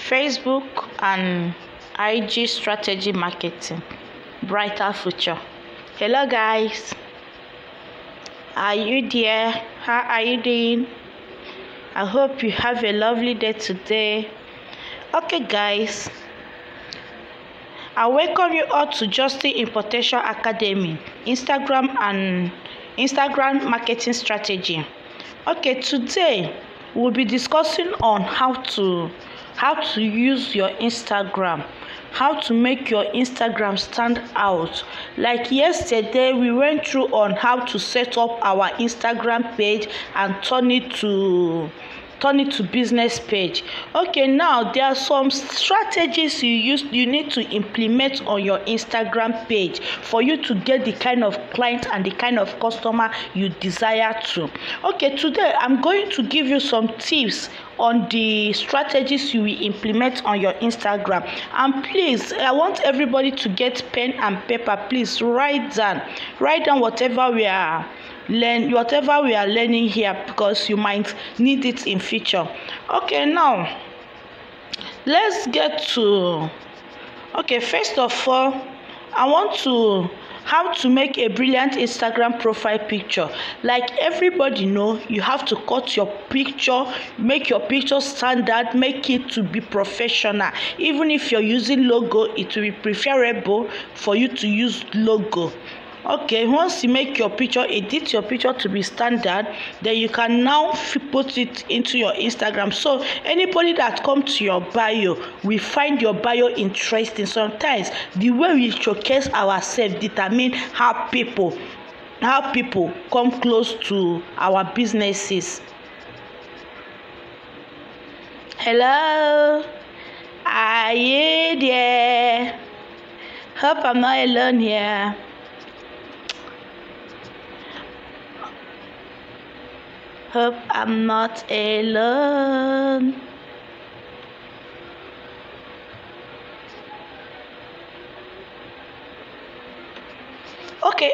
Facebook and IG strategy marketing, brighter future. Hello guys, are you there? How are you doing? I hope you have a lovely day today. Okay guys, I welcome you all to Justin Importation Academy, Instagram marketing strategy. Okay, today we'll be discussing on how to use your Instagram, how to make your Instagram stand out. Like yesterday, we went through on how to set up our Instagram page and turn it to business page. Okay, now there are some strategies you need to implement on your Instagram page for you to get the kind of client and the kind of customer you desire to. Okay, today I'm going to give you some tips on the strategies you will implement on your Instagram. And please, I want everybody to get pen and paper. Please write down whatever we are learning here, because you might need it in future. Okay, now let's get to first of all, I want to how to make a brilliant Instagram profile picture. Like everybody know, you have to cut your picture, make your picture stand out, make it to be professional. Even if you're using logo, it will be preferable for you to use logo. Okay, once you make your picture, edit your picture to be standard, then you can now put it into your Instagram. So anybody that comes to your bio will find your bio interesting. Sometimes the way we showcase ourselves determine how people come close to our businesses. Hello, are you there? Hope I'm not alone here. Hope I'm not alone. Okay,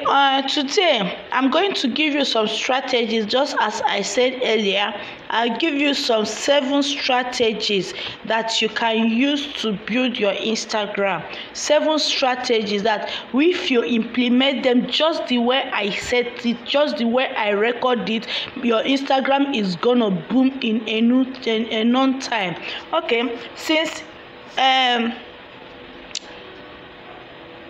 today I'm going to give you some strategies. Just as I said earlier, I'll give you some 7 strategies that you can use to build your Instagram. 7 strategies that if you implement them just the way I said it, just the way I record it, your Instagram is gonna boom in a non time. Okay, since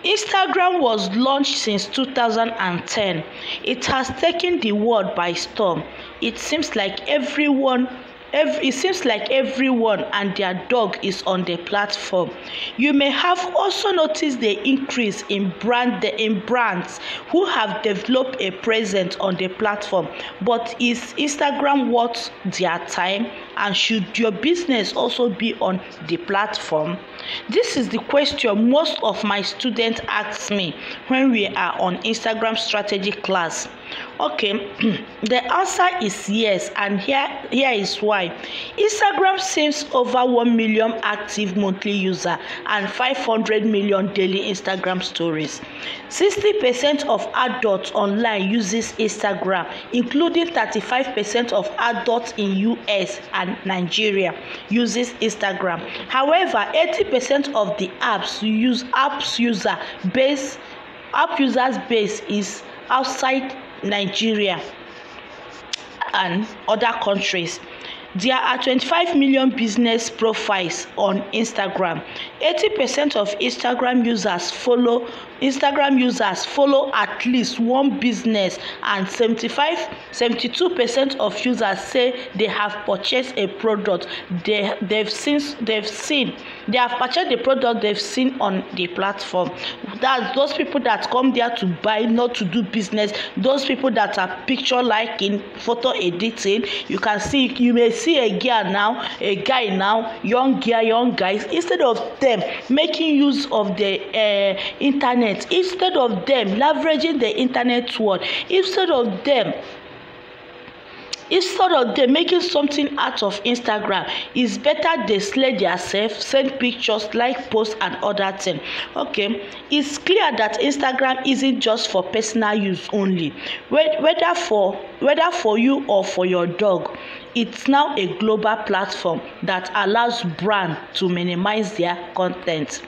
Instagram was launched since 2010. It has taken the world by storm. It seems like everyone and their dog is on the platform. You may have also noticed the increase in brands who have developed a presence on the platform. But is Instagram worth their time? And should your business also be on the platform? This is the question most of my students ask me when we are on Instagram strategy class. Okay, the answer is yes, and here is why. Instagram sees over 1 million active monthly users and 500 million daily Instagram stories. 60% of adults online uses Instagram, including 35% of adults in US and Nigeria uses Instagram. However, 80% of the app users base is outside Nigeria and other countries. There are 25 million business profiles on Instagram. 80% of Instagram users follow at least one business, and 72% of users say they have purchased a product they have purchased the product they've seen on the platform. That's those people that come there to buy, not to do business. Those people that are picture liking, photo editing. You may see a guy now, young guys, instead of them making use of the internet, instead of them leveraging the internet world, instead of them Instead of them making something out of Instagram, it's better they slay themselves, send pictures, like posts and other things. Okay, it's clear that Instagram isn't just for personal use only, whether for you or for your dog. It's now a global platform that allows brands to minimize their content,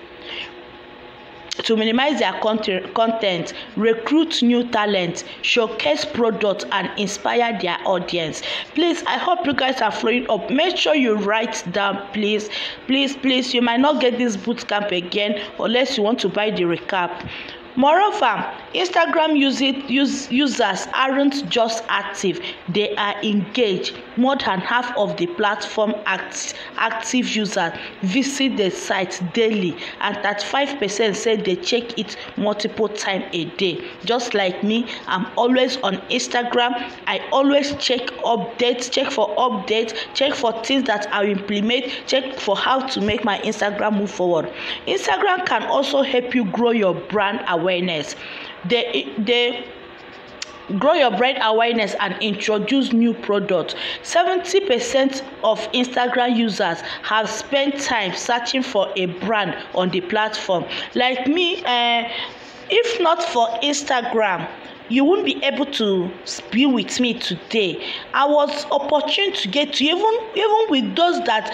recruit new talent, showcase products, and inspire their audience. Please, I hope you guys are following up. Make sure you write down, please. You might not get this boot camp again unless you want to buy the recap. Moreover, Instagram users aren't just active, they are engaged. More than half of the platform active users visit the site daily, and 35% say they check it multiple times a day. Just like me, I'm always on Instagram. I always check updates, check for things that I implement, check for how to make my Instagram move forward. Instagram can also help you grow your brand awareness. They grow your brand awareness and introduce new products. 70% of Instagram users have spent time searching for a brand on the platform. Like me, if not for Instagram, you won't be able to be with me today. I was opportune to get to even with those that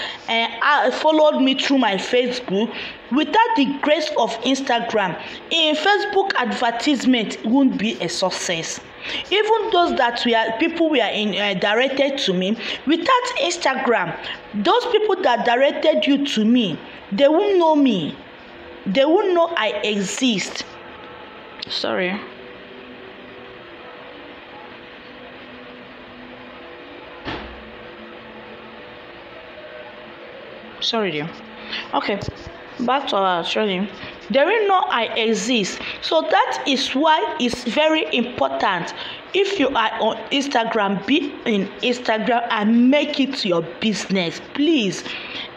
followed me through my Facebook. Without the grace of Instagram, in Facebook advertisement won't be a success. Even those that were directed to me, without Instagram, those people that directed you to me, they won't know me. They won't know I exist. Sorry. Dear. Okay, back to our training. They will know I exist. So that is why it's very important. If you are on Instagram, be in Instagram and make it your business, please.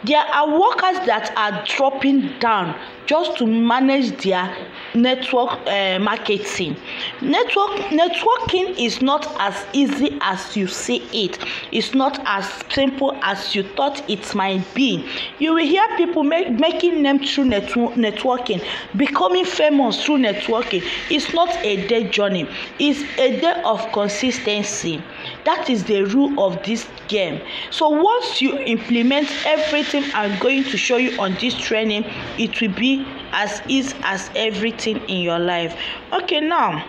There are workers that are dropping down just to manage their network marketing. Networking is not as easy as you see it. It's not as simple as you thought it might be. You will hear people making name through networking, becoming famous through networking. It's not a day journey. It's a day of consistency. That is the rule of this game. So once you implement everything I'm going to show you on this training, it will be as easy as everything in your life. Okay, now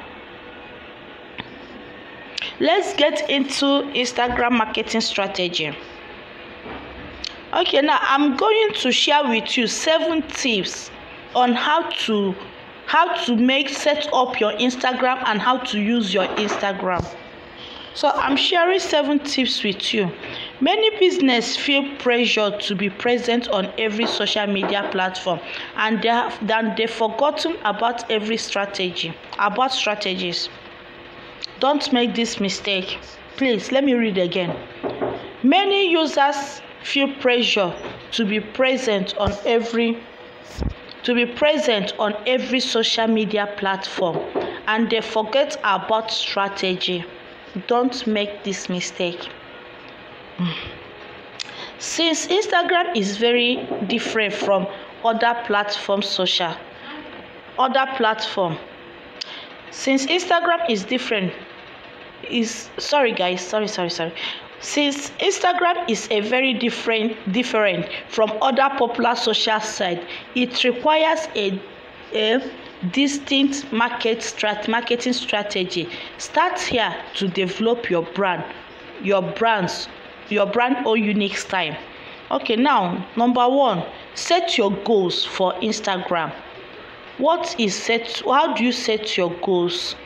let's get into Instagram marketing strategy. Okay, now I'm going to share with you 7 tips on how to set up your Instagram and how to use your Instagram. So I'm sharing 7 tips with you. Many businesses feel pressure to be present on every social media platform, and they've forgotten about strategies. Don't make this mistake. Please, let me read again. Many users feel pressure to be present on every social media platform, and they forget about strategy. Don't make this mistake. Since Instagram is very different from other platforms, Since Instagram is a very different from other popular social sites, it requires a distinct marketing strategy. Start here to develop your brand or unique style. Okay, now number 1, set your goals for Instagram. How do you set your goals?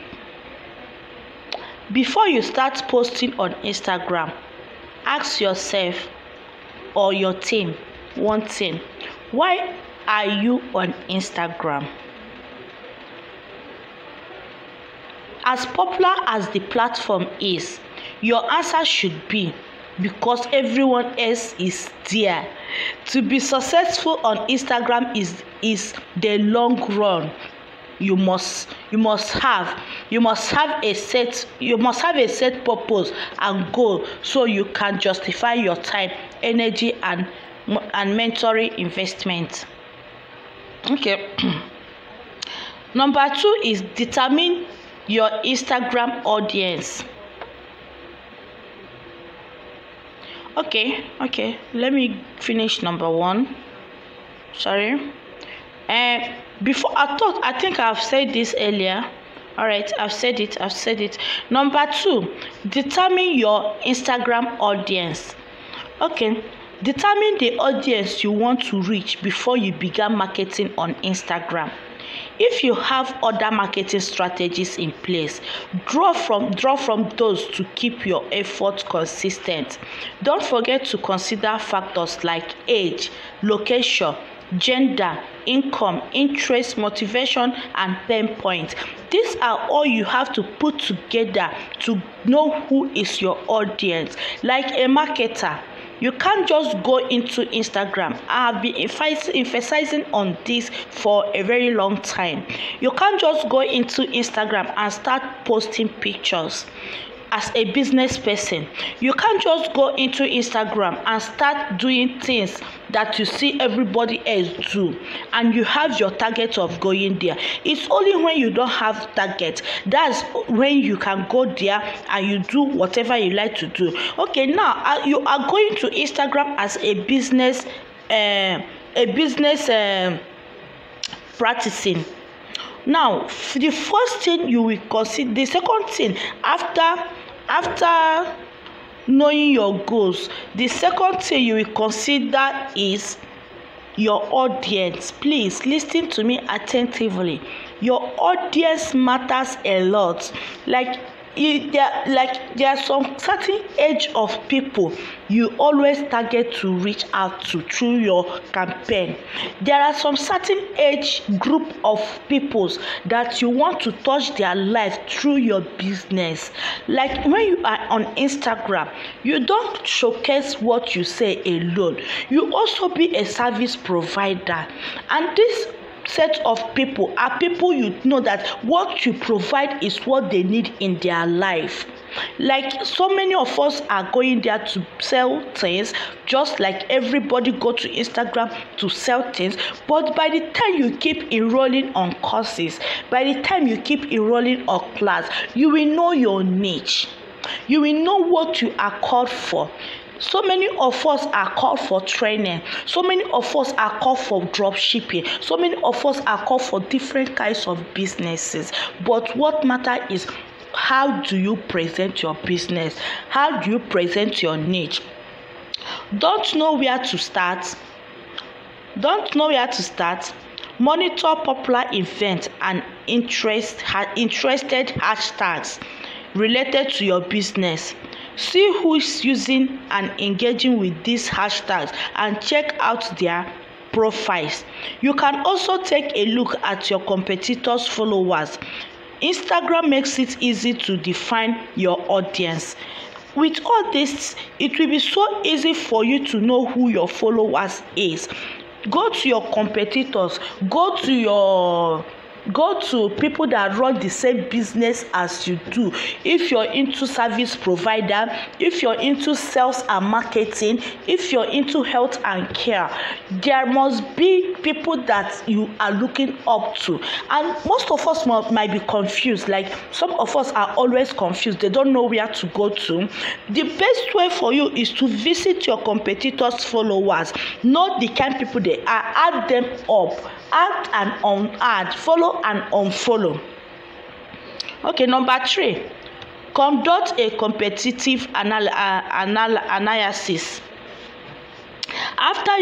Before you start posting on Instagram, ask yourself or your team one thing: why are you on Instagram? As popular as the platform is, your answer should be because everyone else is there. To be successful on Instagram is the long run. you must have a set purpose and goal, so you can justify your time, energy, and mentoring investment. Okay. Number 2 is determine your Instagram audience. Okay, let me finish number 1. Sorry. I think I've said this earlier. All right, I've said it. Number 2, determine your Instagram audience. Okay, determine the audience you want to reach before you begin marketing on Instagram. If you have other marketing strategies in place, draw from those to keep your efforts consistent. Don't forget to consider factors like age, location, gender, income, interest, motivation, and pain points. These are all you have to put together to know who is your audience. Like a marketer, you can't just go into Instagram. I've been emphasizing on this for a very long time. You can't just go into Instagram and start posting pictures. As a business person, you can't just go into Instagram and start doing things that you see everybody else do, and you have your target of going there. It's only when you don't have target, that's when you can go there and you do whatever you like to do. Okay, now you are going to Instagram as a business practicing. Now, the first thing you will consider, the second thing after knowing your goals, the second thing you will consider is your audience. Please listen to me attentively. Your audience matters a lot. There are some certain age of people you always target to reach out to through your campaign. There are some certain age group of people that you want to touch their life through your business. Like when you are on Instagram, you don't showcase what you say alone. You also be a service provider, and this set of people are people you know that what you provide is what they need in their life. Like so many of us are going there to sell things, just like everybody go to Instagram to sell things. But by the time you keep enrolling on courses, by the time you keep enrolling on class, you will know your niche. You will know what you are called for. So many of us are called for training. So many of us are called for drop shipping. So many of us are called for different kinds of businesses. But what matters is, how do you present your business? How do you present your niche? Don't know where to start? Monitor popular events and interested hashtags related to your business. See who is using and engaging with these hashtags and check out their profiles. You can also take a look at your competitors' followers. Instagram makes it easy to define your audience. With all this, it will be so easy for you to know who your followers is. Go to your competitors, go to people that run the same business as you do. If you're into service provider, if you're into sales and marketing, if you're into health and care, there must be people that you are looking up to. And most of us might be confused. Like some of us are always confused. They don't know where to go to. The best way for you is to visit your competitors' followers. Know the kind of people they are. Add them up. Add and unadd. Follow and unfollow. Okay, number 3, conduct a competitive analysis. After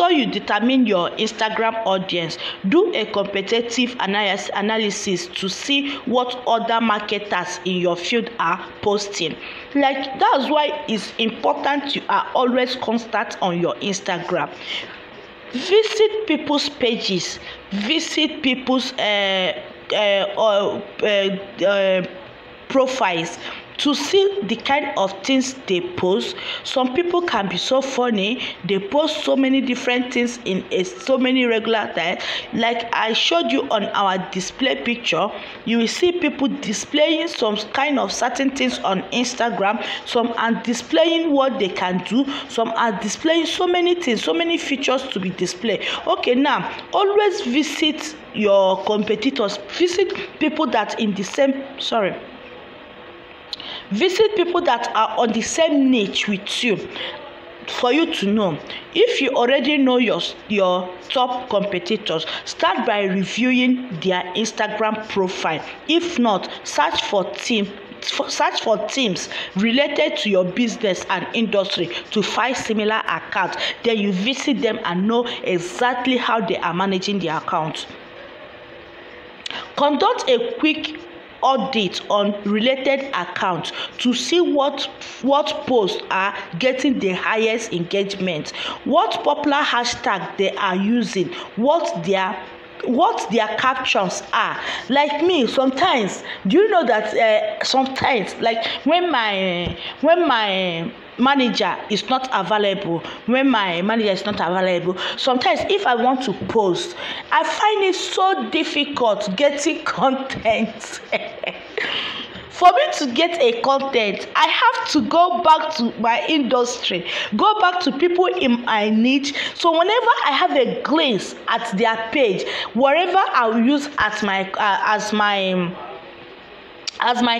you determine your Instagram audience, do a competitive analysis to see what other marketers in your field are posting. Like that's why it's important you are always constant on your Instagram. Visit people's pages, visit people's profiles. to see the kind of things they post. Some people can be so funny, they post so many different things in so many regular time. Like I showed you on our display picture, you will see people displaying some kind of certain things on Instagram. Some are displaying what they can do, some are displaying so many things, so many features to be displayed. Okay, now always visit your competitors, visit people that in the same visit people that are on the same niche with you, for you to know. If you already know your top competitors, start by reviewing their Instagram profile. If not, search for teams related to your business and industry to find similar accounts. Then you visit them and know exactly how they are managing their accounts. Conduct a quick audit on related accounts to see what posts are getting the highest engagement, what popular hashtag they are using, what their captions are. Like me, sometimes, do you know that sometimes, like when my manager is not available, sometimes if I want to post, I find it so difficult getting content. For me to get a content, I have to go back to my industry, go back to people in my niche. So whenever I have a glance at their page, whatever I'll use as my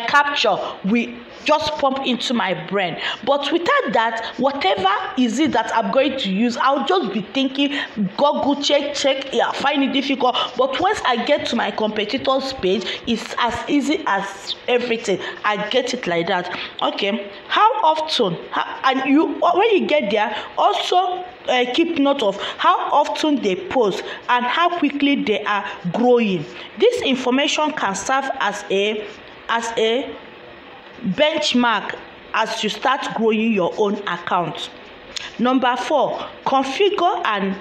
capture, we just pump into my brain. But without that, whatever is it that I'm going to use, I'll just be thinking, Google check, yeah, find it difficult. But once I get to my competitor's page, it's as easy as everything. I get it like that. Okay, how often, and when you get there, also keep note of how often they post and how quickly they are growing. This information can serve as a benchmark as you start growing your own account. Number 4, configure an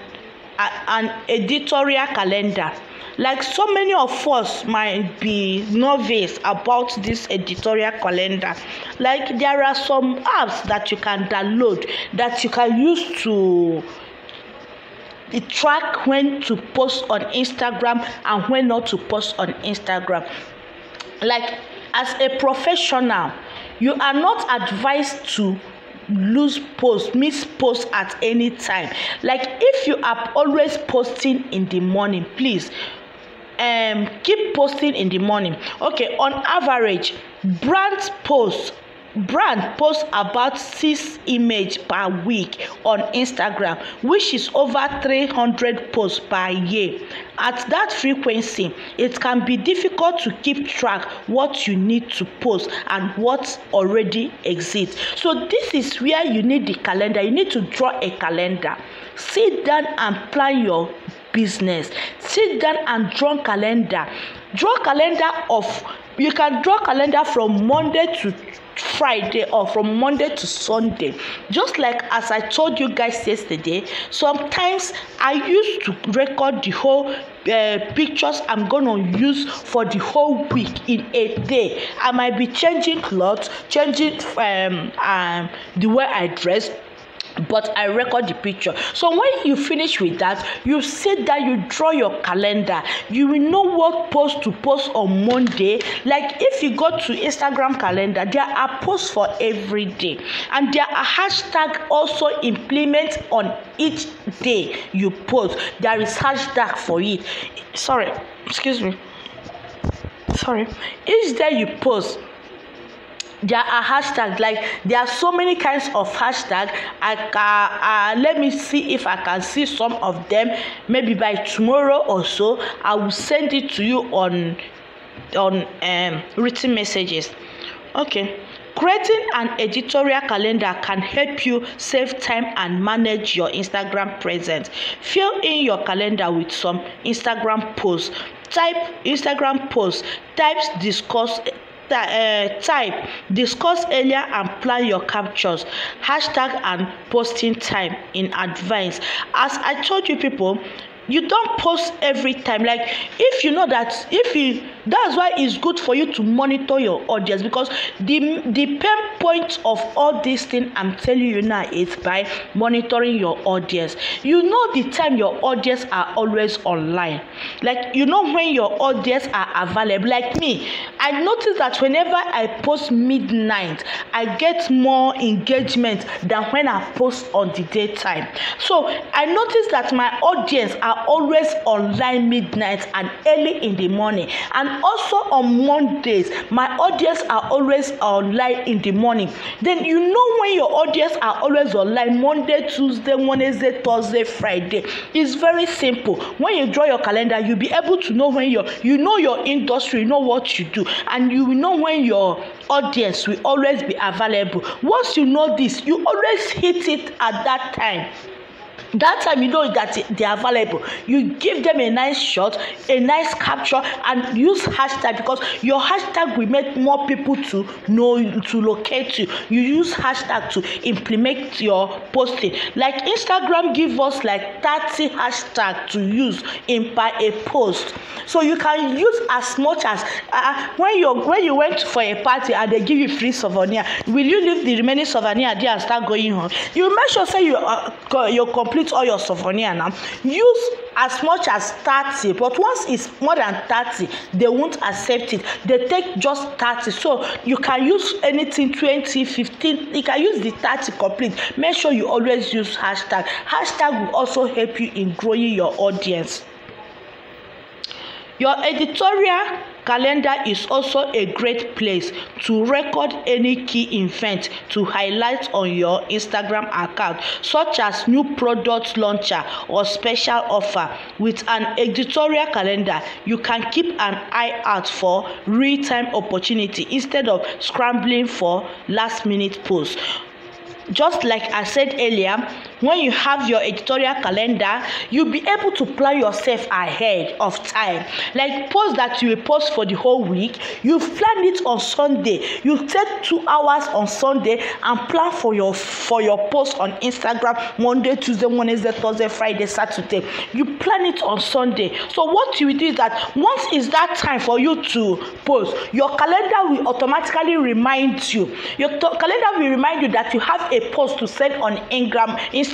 editorial calendar. Like so many of us might be novice about this editorial calendar. Like there are some apps that you can download that you can use to track when to post on Instagram and when not to post on Instagram. Like as a professional, you are not advised to miss post at any time. Like if you are always posting in the morning, please keep posting in the morning. Okay, on average, brand posts about 6 images per week on Instagram, which is over 300 posts per year. At that frequency, it can be difficult to keep track what you need to post and what already exists. So this is where you need the calendar. You need to draw a calendar. Sit down and plan your business. Sit down and draw calendar. You can draw calendar from Monday to Friday or from Monday to Sunday. Just like as I told you guys yesterday, sometimes I used to record the whole pictures I'm gonna use for the whole week in a day. I might be changing clothes, changing the way I dress, but I record the picture. So when you finish with that, you sit down, you draw your calendar. You will know what post to post on Monday. Like if you go to Instagram calendar, there are posts for every day, and there are hashtags also implement on each day you post. There is hashtag for it. Each day you post, there are hashtags. Like there are so many kinds of hashtags. Let me see if I can see some of them. Maybe by tomorrow or so, I will send it to you on written messages. Okay, creating an editorial calendar can help you save time and manage your Instagram presence. Fill in your calendar with some Instagram posts. Type discuss earlier and plan your captures, hashtag and posting time in advance. As I told you people, you don't post every time. Like, if you know that, that's why it's good for you to monitor your audience, because the pain point of all these things I'm telling you now is by monitoring your audience. You know the time your audience are always online. Like, you know when your audience are available. Like me, I notice that whenever I post midnight, I get more engagement than when I post on the daytime. So I notice that my audience are always online midnight and early in the morning. And also on Mondays, my audience are always online in the morning. Then you know when your audience are always online, Monday, Tuesday, Wednesday, Thursday, Friday. It's very simple. When you draw your calendar, you'll be able to know when you know your industry, you know what you do, and you will know when your audience will always be available. Once you know this, you always hit it at that time. That time you know that they are available. You give them a nice shot, a nice capture, and use hashtag, because your hashtag will make more people to know, to locate you. You use hashtag to implement your posting. Like Instagram give us like 30 hashtag to use in per a post. So you can use as much as when you went for a party and they give you free souvenir, will you leave the remaining souvenir there and start going home? You make sure say you complete all your souvenir now. Use as much as 30, but once it's more than 30, they won't accept it. They take just 30. So you can use anything 20, 15. You can use the 30 complete. Make sure you always use hashtag. Hashtag will also help you in growing your audience. Your editorial calendar is also a great place to record any key event to highlight on your Instagram account, such as new product launcher or special offer. With an editorial calendar, you can keep an eye out for real-time opportunity instead of scrambling for last-minute posts. Just like I said earlier, when you have your editorial calendar, you'll be able to plan yourself ahead of time. Like posts that you will post for the whole week, you plan it on Sunday. You take 2 hours on Sunday and plan for your post on Instagram Monday, Tuesday, Wednesday, Thursday, Friday, Saturday. You plan it on Sunday. So what you will do is that once it's that time for you to post, your calendar will automatically remind you. Calendar will remind you that you have a post to send on Instagram.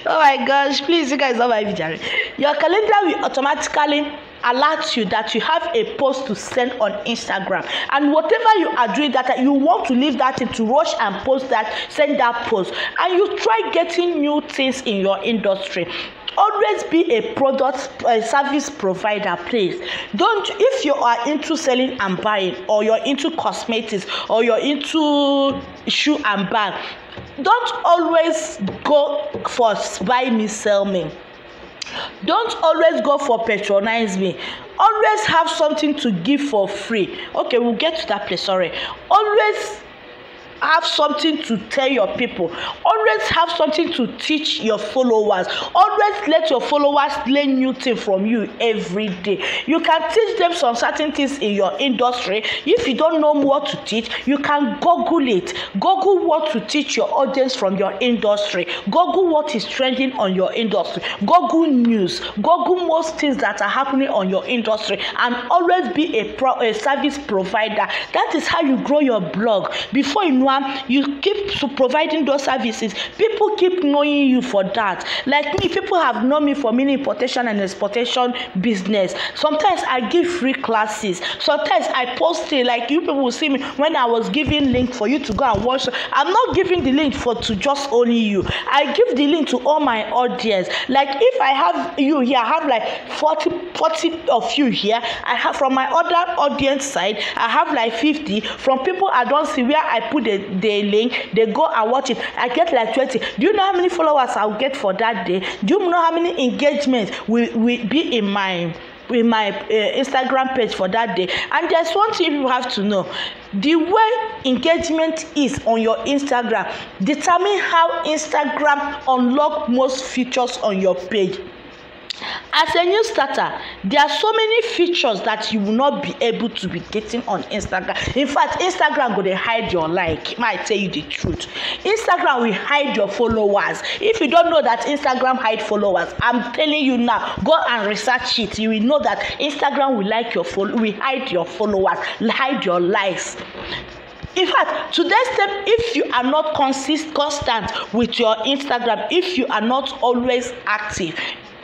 Oh my gosh, please, you guys, not my video. Your calendar will automatically alert you that you have a post to send on Instagram, and whatever you are doing that you want to leave that thing to rush and post that, send that post, and you try getting new things in your industry. Always be a service provider, please. Don't, if you are into selling and buying, or you're into cosmetics, or you're into shoe and bag, don't always go for buy me, sell me. Don't always go for patronize me. Always have something to give for free. Okay, we'll get to that place. Sorry. Always have something to tell your people. Always have something to teach your followers. Always let your followers learn new things from you every day. You can teach them some certain things in your industry. If you don't know what to teach, you can Google it. Google what to teach your audience from your industry. Google what is trending on your industry. Google news. Google most things that are happening on your industry, and always be a service provider. That is how you grow your blog. Before you know, you keep providing those services. People keep knowing you for that. Like me, people have known me for mini importation and exportation business. Sometimes I give free classes. Sometimes I post it. Like, you people will see me when I was giving link for you to go and watch. I'm not giving the link to just only you. I give the link to all my audience. Like, if I have you here, I have like 40 of you here. I have from my other audience side, I have like 50 from people I don't see where I put the link. They go and watch it. I get like 20. Do you know how many followers I'll get for that day? Do you know how many engagements will be in my Instagram page for that day? And there's one thing you have to know: the way engagement is on your Instagram determine how Instagram unlock most features on your page. As a new starter, there are so many features that you will not be able to be getting on Instagram. In fact, Instagram go dey hide your like. Might tell you the truth. Instagram will hide your followers. If you don't know that Instagram hide followers, I'm telling you now, go and research it. You will know that Instagram will hide your followers, hide your likes. In fact, today's step, if you are not constant with your Instagram, if you are not always active,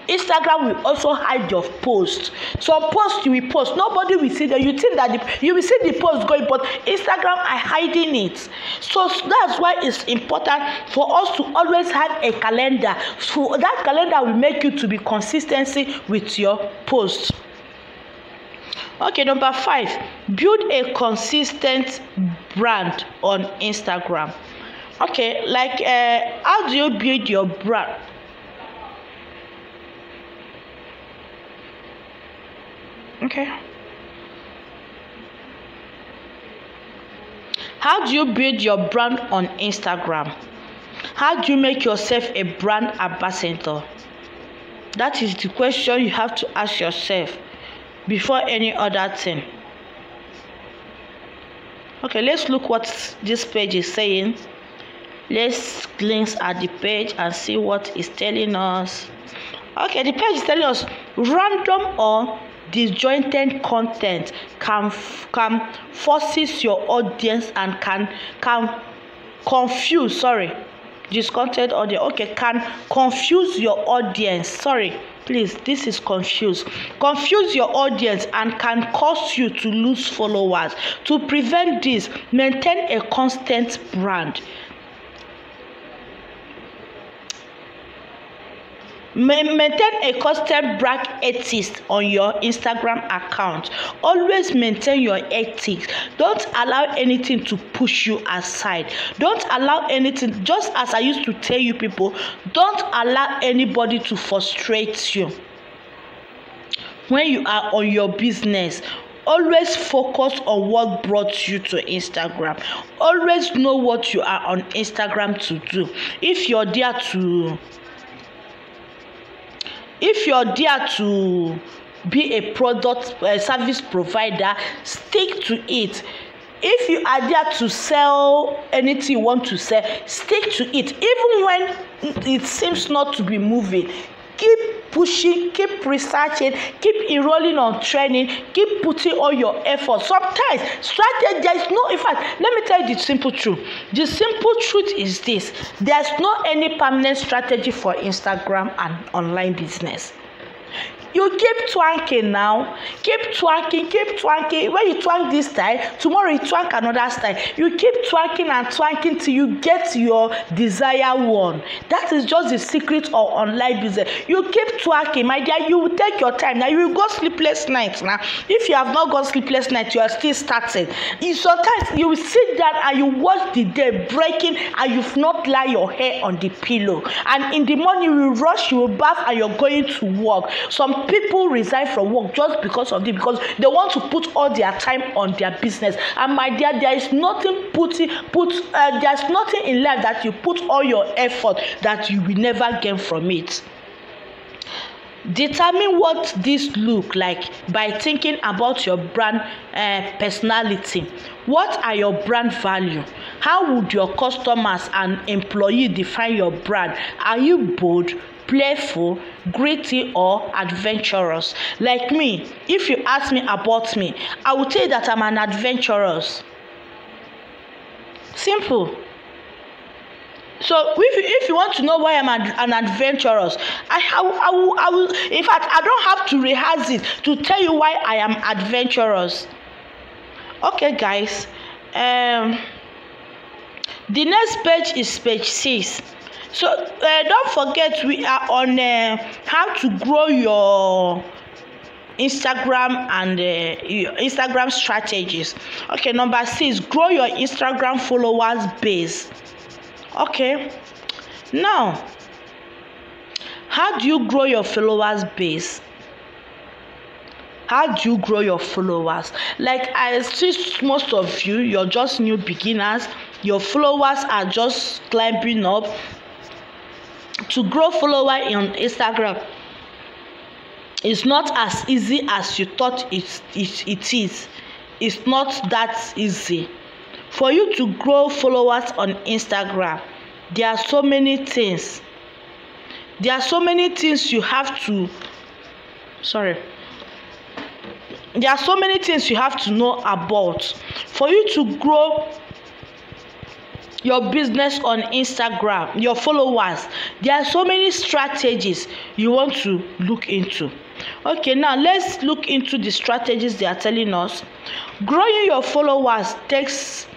Instagram will also hide your post. Some posts you will post, nobody will see them. You think that you will see the post going, but Instagram are hiding it. So that's why it's important for us to always have a calendar. So that calendar will make you to be consistency with your post. Okay, number 5, build a consistent brand on Instagram. Okay, like how do you build your brand? Okay. How do you build your brand on Instagram? How do you make yourself a brand ambassador? That is the question you have to ask yourself before any other thing. Okay, let's look what this page is saying. Let's glance at the page and see what it's telling us. Okay, the page is telling us random or disjointed content can forces your audience and can confuse discontent audience. Okay, can confuse your audience. Please, this is confuse your audience and can cause you to lose followers. To prevent this, maintain a constant brand. Maintain a constant brand ethics on your Instagram account. Always maintain your ethics. Don't allow anything to push you aside. Don't allow anything, just as I used to tell you people, don't allow anybody to frustrate you. When you are on your business, always focus on what brought you to Instagram. Always know what you are on Instagram to do. If you're there to be a product service provider, stick to it. If you are there to sell anything you want to sell, stick to it. Even when it seems not to be moving, keep pushing, keep researching, keep enrolling on training, keep putting all your effort. Sometimes strategy, there is no, in fact, let me tell you the simple truth. The simple truth is this: there's no any permanent strategy for Instagram and online business. You keep twanking now, keep twanking. When you twank this style, tomorrow you twank another style. You keep twanking and twanking till you get your desired one. That is just the secret of online business. You keep twanking, my dear. You will take your time. Now you will go sleepless nights. Now, if you have not gone sleepless nights, you are still starting. Sometimes you will sit down and you watch the day breaking, and you've not lie your hair on the pillow. And in the morning you will rush, you will bath, and you're going to work. Some people resign from work just because of this, because they want to put all their time on their business. And my dear, there is nothing there's nothing in life that you put all your effort that you will never gain from it. Determine what this look like by thinking about your brand personality. What are your brand value? How would your customers and employees define your brand? Are you bold, playful, gritty, or adventurous? Like me, if you ask me about me, I would say that I'm an adventurous. Simple. So if you want to know why I'm an adventurous, I will. In fact, I don't have to rehearse it to tell you why I am adventurous. Okay, guys. The next page is page 6. So don't forget, we are on how to grow your Instagram and your Instagram strategies. Okay, number 6, grow your Instagram followers base. Okay, now how do you grow your followers base? How do you grow your followers? Like I see most of you, you're just new beginners. Your followers are just climbing up. To grow follower on Instagram, It's not as easy as you thought it is. It's not that easy. For you to grow followers on Instagram, there are so many things. There are so many things you have to there are so many things you have to know about. For you to grow your business on Instagram, your followers, there are so many strategies you want to look into. Okay, now let's look into the strategies they are telling us. Growing your followers takes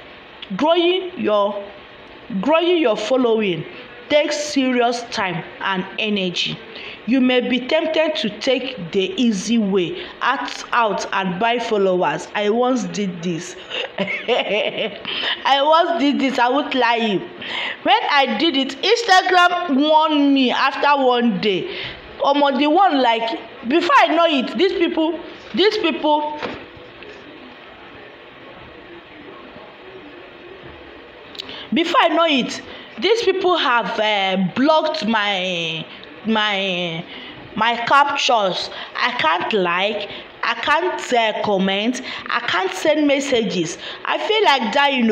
growing your following takes serious time and energy. You may be tempted to take the easy way, act out and buy followers. I once did this. I won't lie you. When I did it, Instagram warned me after one day. The one, like, before I know it, these people before I know it, these people have blocked my captures. I can't like, I can't comment, I can't send messages. I feel like dying,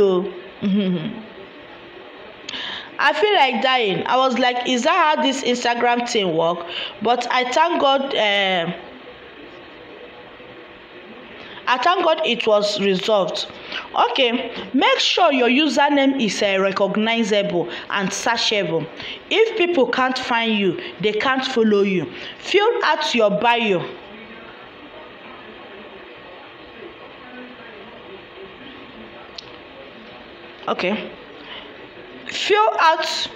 I feel like dying. I was like, is that how this Instagram thing work? But I thank God it was resolved. Okay, make sure your username is recognizable and searchable. If people can't find you, they can't follow you. Fill out your bio. Okay. Fill out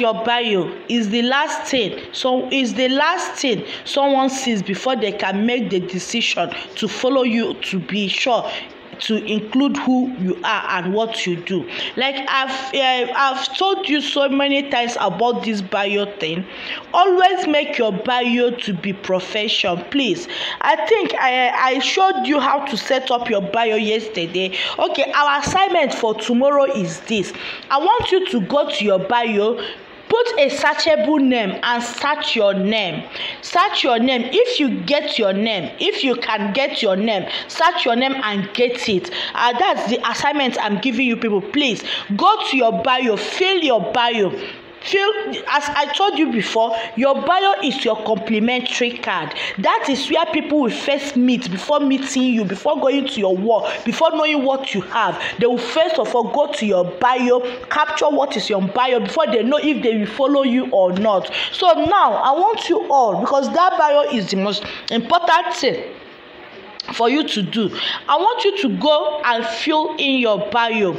your bio is the last thing someone sees before they can make the decision to follow you, to be sure to include who you are and what you do. Like I've told you so many times about this bio thing. Always make your bio to be professional, please. I think I showed you how to set up your bio yesterday. Okay, our assignment for tomorrow is this. I want you to go to your bio, put a searchable name and search your name. Search your name. If you get your name, if you can get your name, search your name and get it. That's the assignment I'm giving you, people. Please go to your bio, fill your bio. As I told you before, your bio is your complimentary card. That is where people will first meet before meeting you, before going to your work, before knowing what you have. They will first of all go to your bio, capture what is your bio before they know if they will follow you or not. So now I want you all, because that bio is the most important thing for you to do. I want you to go and fill in your bio.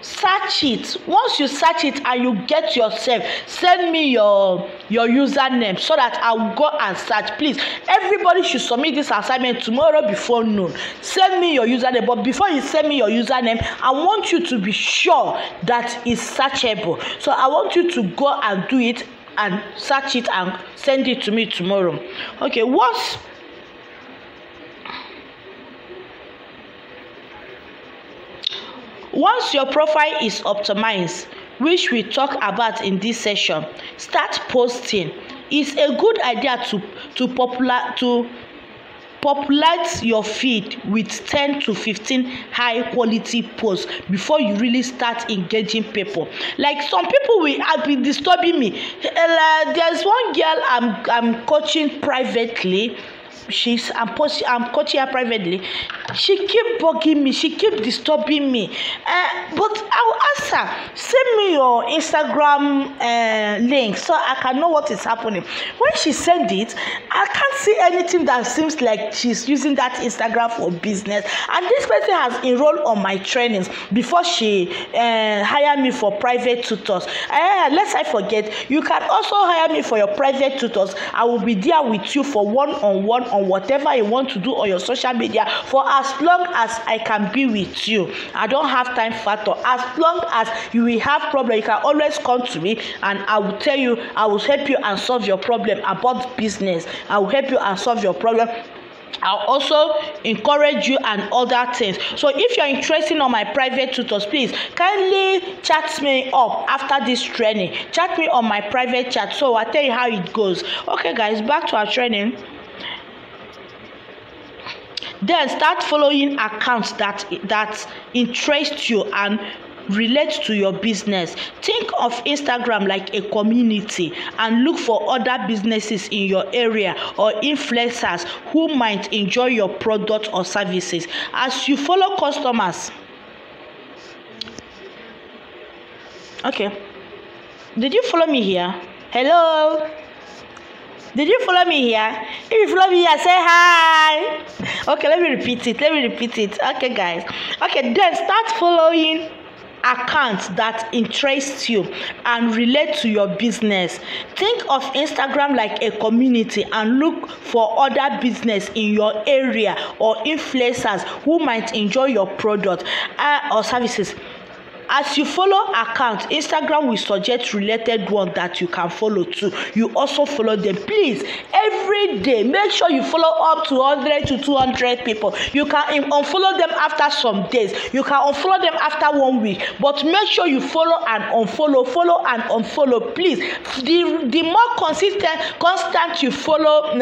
Search it. Once you search it and you get yourself, send me your username so that I will go and search. Please, everybody should submit this assignment tomorrow before noon. Send me your username, but before you send me your username, I want you to be sure that it's searchable. So I want you to go and do it and search it and send it to me tomorrow. Okay, Once your profile is optimized, which we talk about in this session, start posting. It's a good idea to populate your feed with 10 to 15 high quality posts before you really start engaging people. Like some people will be disturbing me. There's one girl I'm coaching privately. I'm coaching her privately. She keep bugging me, she keep disturbing me, but I will ask her, send me your Instagram link so I can know what is happening. When she send it, I can't see anything that seems like she's using that Instagram for business, and this person has enrolled on my trainings before she hire me for private tutors. Lest I forget, you can also hire me for your private tutors. I will be there with you for one-on-one on whatever you want to do on your social media for as long as I can be with you. I don't have time factor. As long as you will have problem, you can always come to me and I will tell you, I will help you and solve your problem about business. I will help you and solve your problem I'll also encourage you and other things. So if you're interested on my private tutors, please kindly chat me up after this training. Chat me on my private chat, so I'll tell you how it goes. Okay guys, back to our training. Then start following accounts that interest you and relate to your business. Think of Instagram like a community and look for other businesses in your area or influencers who might enjoy your product or services. As you follow customers, okay, did you follow me here? Hello, did you follow me here? If you follow me here, say hi. Okay, let me repeat it. Okay guys, okay, then start following accounts that interest you and relate to your business. Think of Instagram like a community and look for other business in your area or influencers who might enjoy your product or services. As you follow accounts, Instagram will suggest related ones that you can follow too. You also follow them. Please, every day, make sure you follow up to 100 to 200 people. You can unfollow them after some days. You can unfollow them after 1 week. But make sure you follow and unfollow, follow and unfollow. Please, the more constant you follow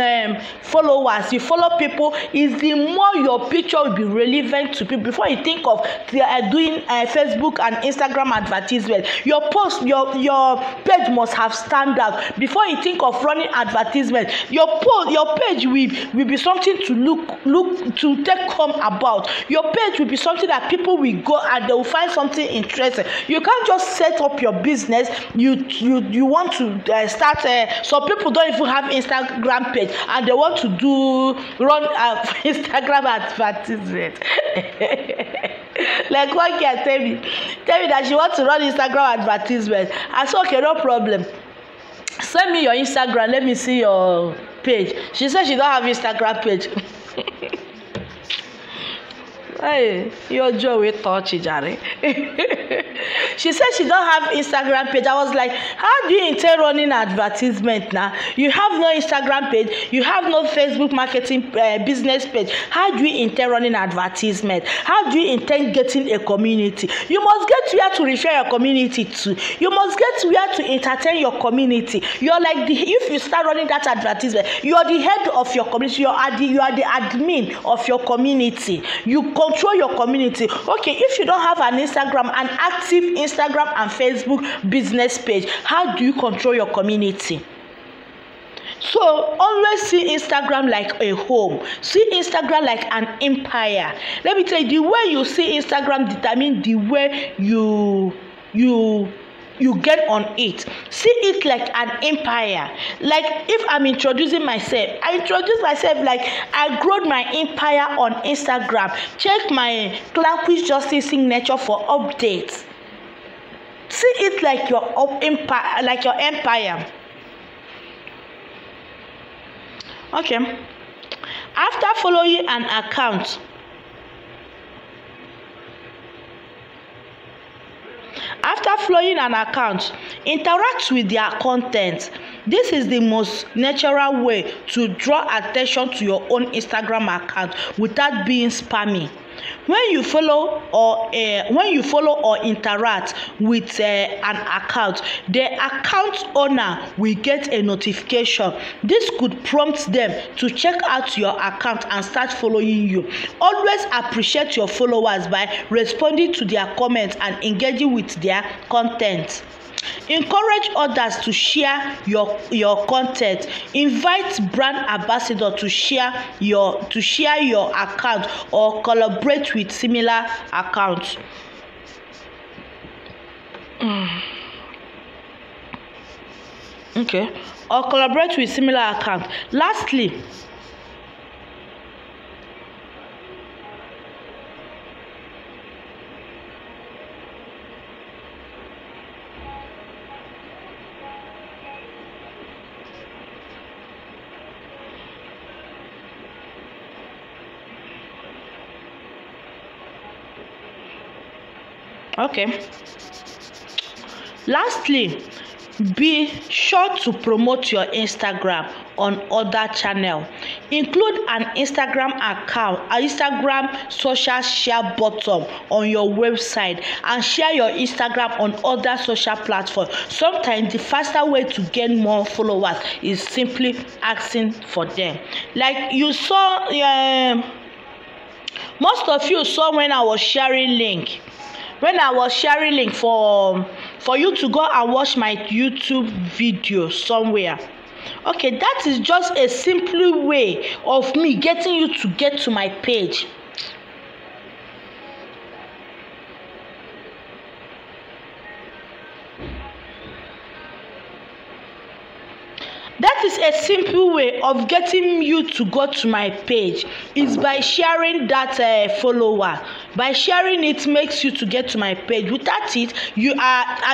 followers, you follow people, is the more your picture will be relevant to people. Before you think of doing Facebook and Instagram advertisement, your post, your page must have stand out. Before you think of running advertisement, your page will be something to look to take home about. Your page will be something that people will go and they will find something interesting. You can't just set up your business. You want to start. Some people don't even have Instagram page and they want to run Instagram advertisement. Like one girl tell me that she wants to run Instagram advertisement. I said, okay, no problem. Send me your Instagram. Let me see your page. She said she don't have Instagram page. Hey, your jaw will touch Jare. She said she don't have Instagram page. I was like, how do you intend running advertisement now? You have no Instagram page. You have no Facebook marketing business page. How do you intend running advertisement? How do you intend getting a community? You must get where to refer your community to. You must get where to entertain your community. You're like if you start running that advertisement, you are the head of your community. You are the admin of your community. You control your community. Okay, if you don't have an active Instagram and Facebook business page, how do you control your community? So always see Instagram like a home. See Instagram like an empire. Let me tell you, the way you see Instagram determines the way you get on it. See it like an empire. Like if I'm introducing myself, I introduce myself like I growed my empire on Instagram. Check my Clanquish Justice signature for updates. See it like your empire. Okay. After following an account, interact with their content. This is the most natural way to draw attention to your own Instagram account without being spammy. When you follow or interact with an account, the account owner will get a notification. This could prompt them to check out your account and start following you. Always appreciate your followers by responding to their comments and engaging with their content. Encourage others to share your content. Invite brand ambassador to share your account or collaborate with similar accounts. Okay, or collaborate with similar accounts. Lastly, be sure to promote your Instagram on other channel. Include an Instagram account, an Instagram social share button on your website, and share your Instagram on other social platforms. Sometimes the faster way to gain more followers is simply asking for them. Like you saw, most of you saw when I was sharing link. When I was sharing link for you to go and watch my YouTube video somewhere. Okay, that is just a simple way of me getting you to get to my page. That is a simple way of getting you to go to my page, is by sharing that follower. By sharing it makes you to get to my page. Without it,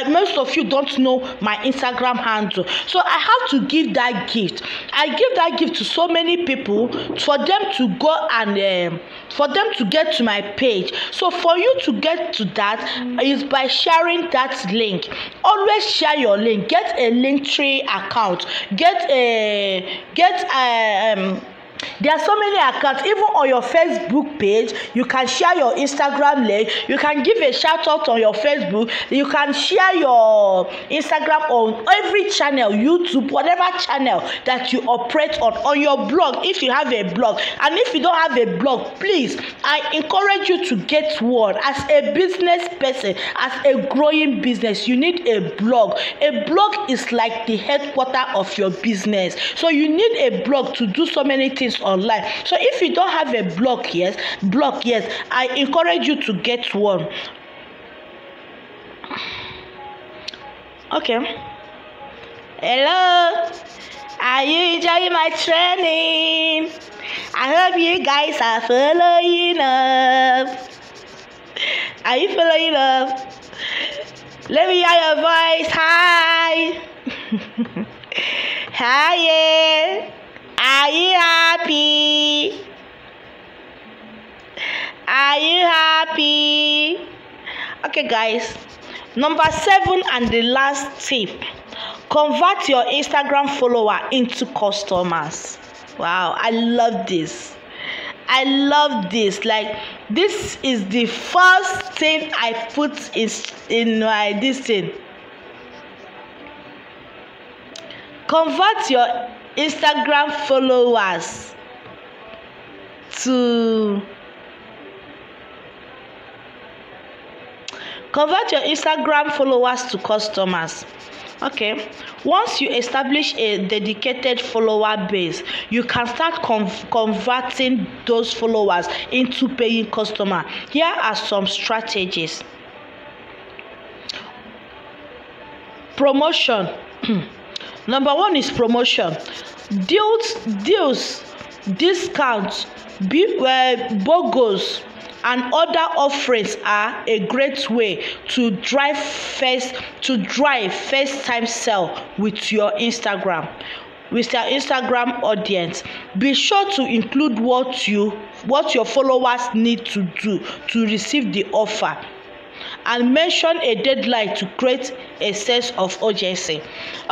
most of you don't know my Instagram handle. So I have to give that gift. I give that gift to so many people for them to go and for them to get to my page. So for you to get to that is by sharing that link. Always share your link. Get a Linktree account. There are so many accounts. Even on your Facebook page, you can share your Instagram link. You can give a shout out on your Facebook. You can share your Instagram on every channel, YouTube, whatever channel that you operate on your blog, if you have a blog. And if you don't have a blog, please, I encourage you to get one. As a business person, as a growing business, you need a blog. A blog is like the headquarters of your business. So you need a blog to do so many things online. So if you don't have a blog, I encourage you to get one. Okay. Hello, are you enjoying my training? I hope you guys are following up. Are you following up? Let me hear your voice. Hi. Hi. Are you happy? Are you happy? Okay, guys. Number 7 and the last tip. Convert your Instagram follower into customers. Wow, I love this. I love this. Like, this is the first thing I put in my this thing. Convert your Instagram followers to customers. Okay, once you establish a dedicated follower base, you can start converting those followers into paying customers. Here are some strategies. Promotion. Number 1 is promotion. Deals, discounts, BOGOs, and other offerings are a great way to drive first-time sale with your Instagram audience. Be sure to include what your followers need to do to receive the offer, and mention a deadline to create a sense of urgency.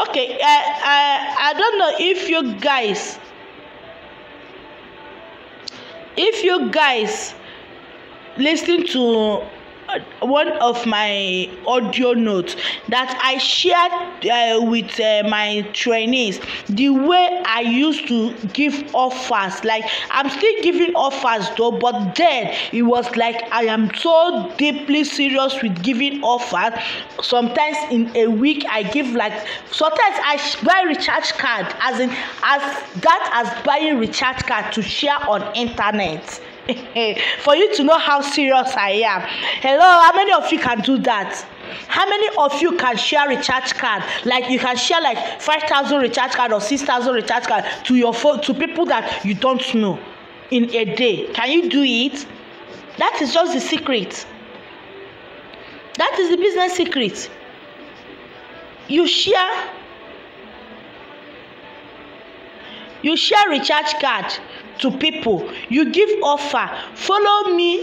Okay, I don't know if you guys listen to one of my audio notes that I shared with my trainees, the way I used to give offers. Like, I'm still giving offers though, but then it was like I am so deeply serious with giving offers. Sometimes in a week I give, like, sometimes I buy recharge card as buying recharge card to share on internet. For you to know how serious I am. Hello, how many of you can do that? How many of you can share recharge card? Like, you can share like 5,000 recharge card or 6,000 recharge card to your phone, to people that you don't know in a day. Can you do it? That is just the secret. That is the business secret. You share recharge card to people. You give offer. Follow me.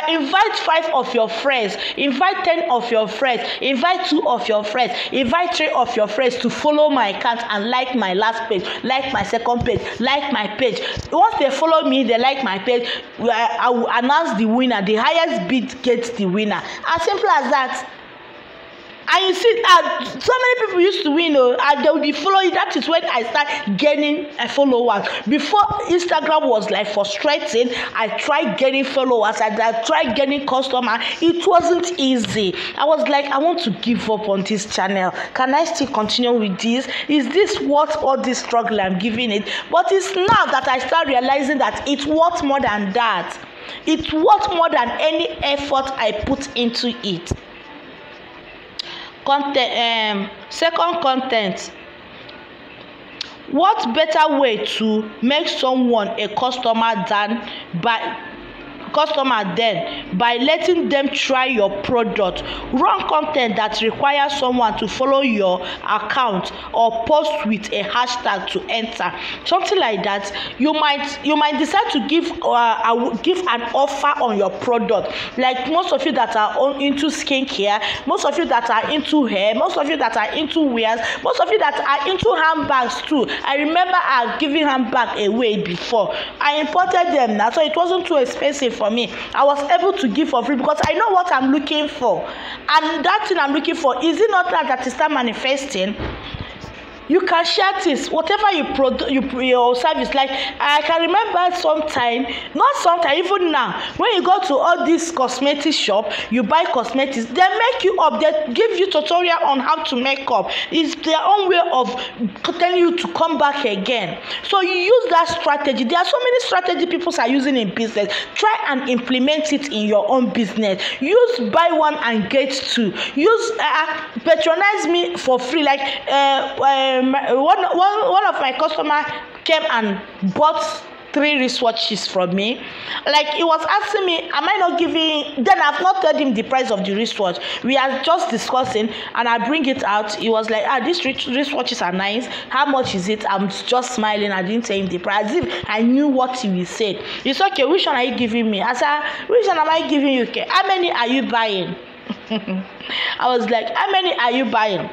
Invite 5 of your friends. Invite 10 of your friends. Invite 2 of your friends. Invite 3 of your friends to follow my account and like my last page, like my second page, like my page. Once they follow me, they like my page, I will announce the winner. The highest bid gets the winner. As simple as that. And you see, so many people used to win, and they will be following. That is when I start gaining followers. Before Instagram was like frustrating, I tried getting followers and I tried getting customers. It wasn't easy. I was like, I want to give up on this channel. Can I still continue with this? Is this worth all this struggle I'm giving it? But it's now that I start realizing that it's worth more than that. It's worth more than any effort I put into it. Second content. What better way to make someone a customer by letting them try your product? Run content that requires someone to follow your account or post with a hashtag to enter. Something like that. You might decide to give an offer on your product. Like most of you that are into skincare, most of you that are into hair, most of you that are into wears, most of you that are into handbags too. I remember I giving handbag away before. I imported them now, so it wasn't too expensive for me. I was able to give for free because I know what I'm looking for, and that thing I'm looking for, is it not that is start manifesting? You can share this, whatever your service. Like I can remember even now, when you go to all these cosmetic shop, you buy cosmetics, they make you up, they give you tutorial on how to make up. It's their own way of telling you to come back again. So you use that strategy. There are so many strategies people are using in business. Try and implement it in your own business. Use buy one and get two. Use patronize me for free. Like one of my customers came and bought 3 wristwatches from me. Like he was asking me, am I not giving? Then I've not told him the price of the wristwatch. We are just discussing, and I bring it out. He was like, these wristwatches are nice. How much is it? I'm just smiling. I didn't tell him the price. As if I knew what he said. It's okay. Which one are you giving me? I said, which one am I giving you? Okay. How many are you buying? I was like, how many are you buying?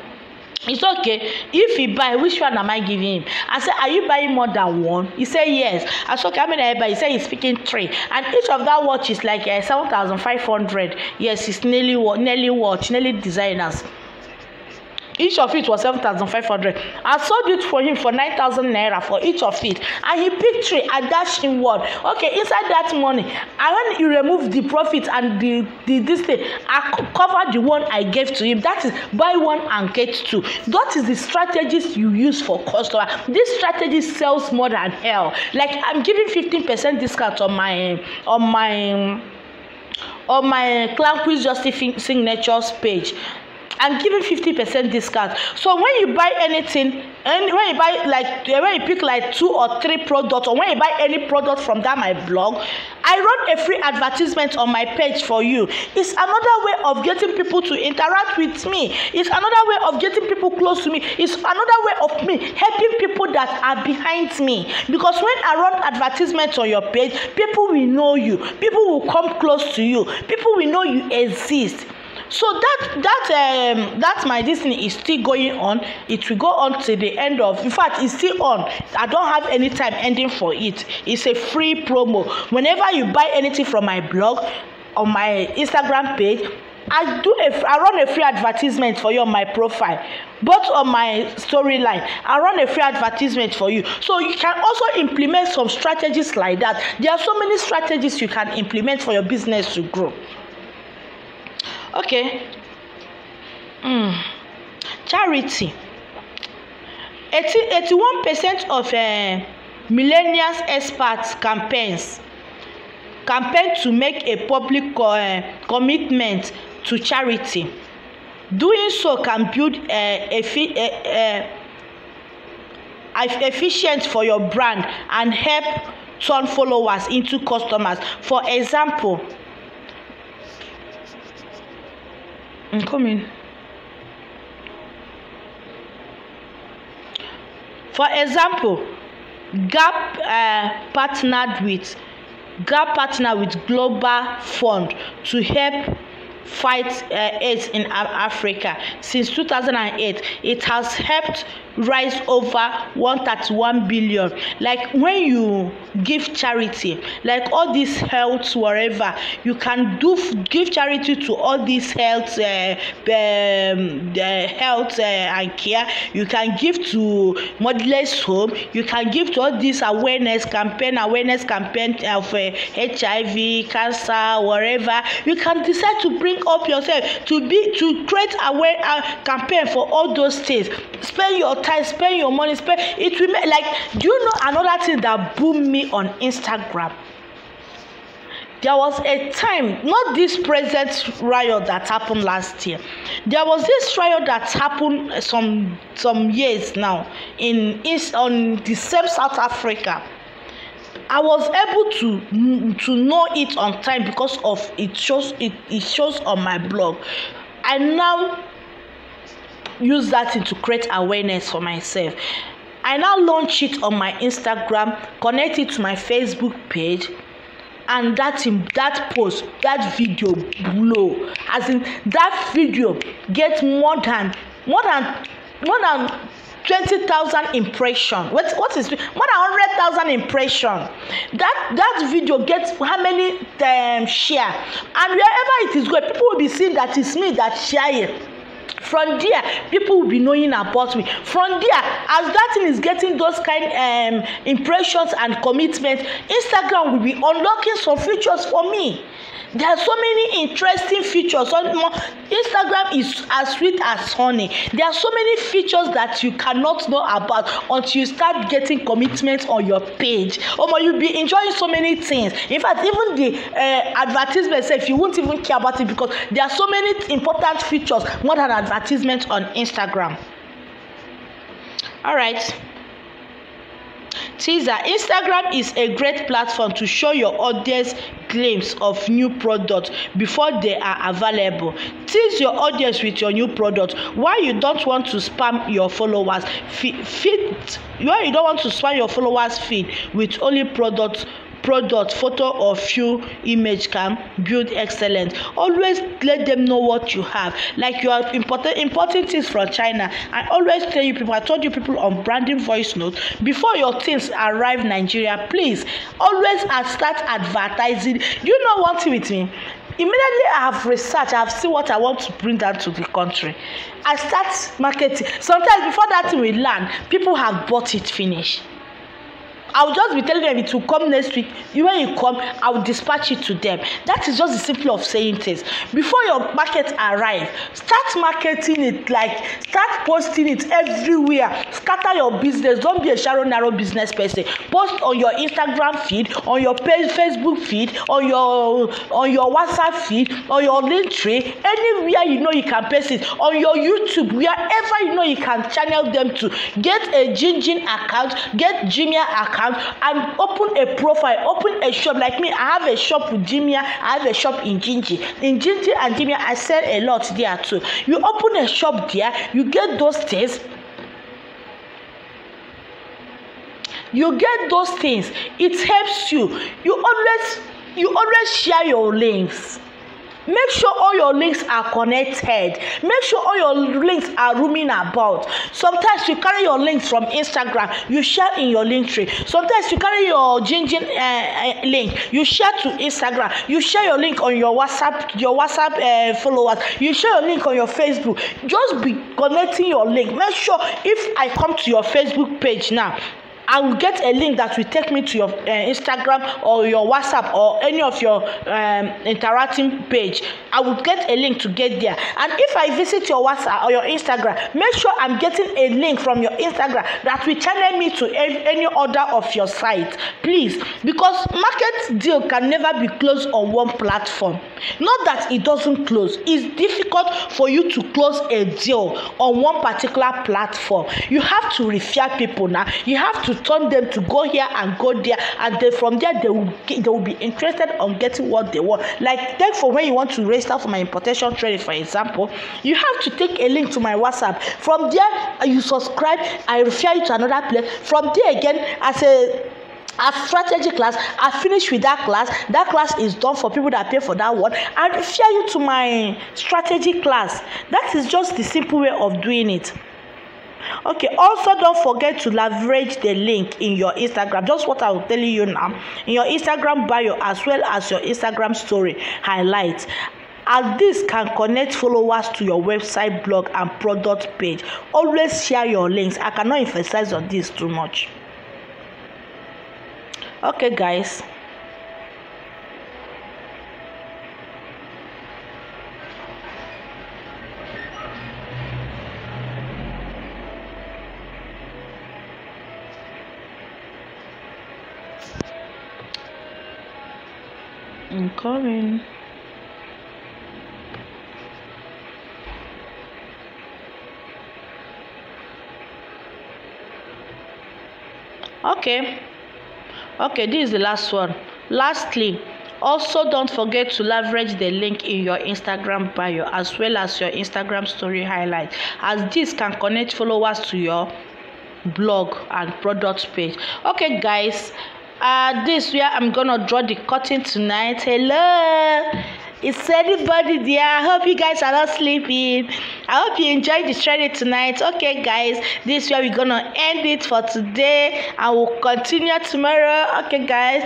It's okay. If he buy, which one am I giving him? I said, are you buying more than one? He said, yes. I said, okay, how many are you buying? He said, he's picking 3. And each of that watch is like 7,500. Yes, it's nearly designers. Each of it was 7,500. I sold it for him for 9,000 naira for each of it. And he picked 3. I dashed him 1. Okay, inside that money, and when you remove the profit and this thing, I covered the one I gave to him. That is buy 1 and get 2. That is the strategies you use for customer. This strategy sells more than hell. Like I'm giving 15% discount on my Clown Quiz Justice Signatures page. I'm giving 50% discount. So when you buy anything, and when you pick like 2 or 3 products, or when you buy any product from that my blog, I run a free advertisement on my page for you. It's another way of getting people to interact with me. It's another way of getting people close to me. It's another way of me helping people that are behind me. Because when I run advertisements on your page, people will know you. People will come close to you. People will know you exist. So that my Disney is still going on. It will go on till the end of. In fact, it's still on. I don't have any time ending for it. It's a free promo. Whenever you buy anything from my blog on my Instagram page, I run a free advertisement for you on my profile, both on my storyline. I run a free advertisement for you. So you can also implement some strategies like that. There are so many strategies you can implement for your business to grow. Okay. Charity. 81% of millennials experts campaign to make a public commitment to charity. Doing so can build efficient for your brand and help turn followers into customers. For example, For example, GAP partnered with Global Fund to help fight AIDS in Africa. Since 2008, it has helped raise over 131 billion. Like when you give charity, like all this health wherever, you can give charity to all these health and care. You can give to motherless home. You can give to all this awareness campaign of HIV, cancer, whatever. You can decide to bring up yourself to create campaign for all those things. Spend your time, spend your money, it will make, like, do you know another thing that boomed me on Instagram? There was a time, not this present riot that happened last year. There was this riot that happened some years now on the same South Africa. I was able to know it on time because of it shows on my blog. I now use that to create awareness for myself. I now launch it on my Instagram, connect it to my Facebook page, and that video blow. As in, that video gets more than 20,000 impressions. What is more than 100,000 impressions? That video gets how many share? And wherever it is going, people will be seeing that it's me that share it. From there, people will be knowing about me. From there, as that thing is getting those kind impressions and commitments, Instagram will be unlocking some features for me. There are so many interesting features. Instagram is as sweet as honey. There are so many features that you cannot know about until you start getting commitments on your page. You'll be enjoying so many things. In fact, even the advertisement itself, you won't even care about it because there are so many important features more than advertisements on Instagram. All right. Teaser. Instagram is a great platform to show your audience glimpse of new products before they are available. Tease your audience with your new product. Why you don't want to spam your followers feed with only product, photo or few image can build excellence. Always let them know what you have. Like you are importing things from China. I always tell you people, I told you people on branding voice note, before your things arrive Nigeria, please always start advertising. You know one thing with me? Immediately I have researched, I have seen what I want to bring down to the country. I start marketing. Sometimes before that thing will land, people have bought it finished. I'll just be telling them it will come next week. When you come, I'll dispatch it to them. That is just the simple of saying things. Before your market arrive, start marketing it, start posting it everywhere. Scatter your business. Don't be a shallow, narrow business person. Post on your Instagram feed, on your Facebook feed, on your WhatsApp feed, on your Linktree, anywhere you know you can post it. On your YouTube, wherever you know you can channel them to. Get a Jinjin account, get Jumia account, and open a profile, open a shop. Like me, I have a shop with Jumia, I have a shop in Jinji. In Jinji and Jumia, I sell a lot there too. You open a shop there, you get those things. It helps you. You always share your links. Make sure all your links are connected. Make sure all your links are roaming about. Sometimes you carry your links from Instagram, you share in your Linktree. Sometimes you carry your Jinjin link, you share to Instagram. You share your link on your WhatsApp followers. You share your link on your Facebook. Just be connecting your link. Make sure if I come to your Facebook page now, I will get a link that will take me to your Instagram or your WhatsApp or any of your interacting page. I will get a link to get there. And if I visit your WhatsApp or your Instagram, make sure I'm getting a link from your Instagram that will channel me to any other of your sites. Please, because market deal can never be closed on one platform. Not that it doesn't close. It's difficult for you to close a deal on one particular platform. You have to refer people now. You have to to turn them to go here and go there, and then from there they will be interested on getting what they want. Like, take for when you want to register for my importation training, for example, you have to take a link to my WhatsApp. From there you subscribe, I refer you to another place. From there again, as strategy class, I finish with that class. That class is done for people that pay for that one. I refer you to my strategy class. That is just the simple way of doing it. Okay, also don't forget to leverage the link in your Instagram, just what I will tell you now, in your Instagram bio as well as your Instagram story highlights, as this can connect followers to your website, blog and product page. Always share your links. I cannot emphasize on this too much. Okay guys, I'm coming. Okay, this is the last one. Lastly, also don't forget to leverage the link in your Instagram bio as well as your Instagram story highlight, as this can connect followers to your blog and product page. Okay guys, this where I'm gonna draw the curtain tonight. Hello, is anybody there? I hope you guys are not sleeping. I hope you enjoyed the training tonight. Okay guys, this is where we're gonna end it for today, and we'll continue tomorrow. Okay guys,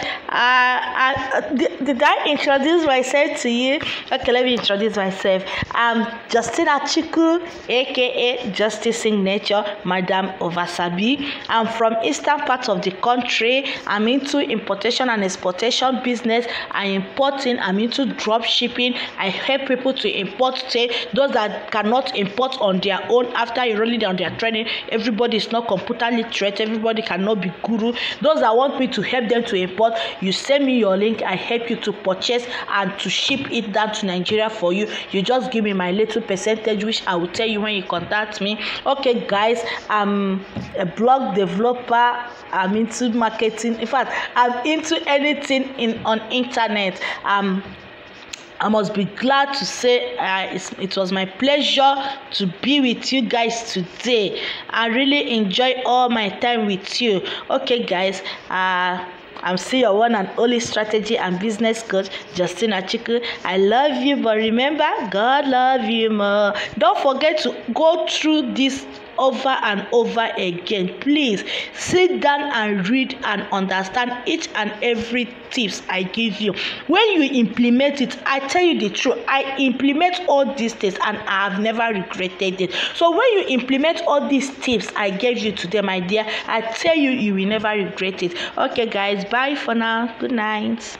did I introduce myself to you? Okay, let me introduce myself. I'm Justina Chiku, aka Justice Signature, Madam Ovasabi. I'm from eastern part of the country. I'm into importation and exportation business. I'm into drop shipping. I help people to import, say those that cannot import on their own after enrolling on their training. Everybody is not computer literate, everybody cannot be guru. Those that want me to help them to import, you send me your link, I help you to purchase and to ship it down to Nigeria for you. You just give me my little percentage, which I will tell you when you contact me. Okay guys, I'm a blog developer. I'm into marketing. In fact, I'm into anything on internet. I must be glad to say it was my pleasure to be with you guys today. I really enjoy all my time with you. Okay guys, I'm still your one and only strategy and business coach, Justina Chiku. I love you, but remember, God love you more. Don't forget to go through this over and over again. Please sit down and read and understand each and every tips I give you. When you implement it, I tell you the truth, I implement all these things and I have never regretted it. So when you implement all these tips I gave you today, my dear, I tell you, you will never regret it. Okay guys, bye for now. Good night.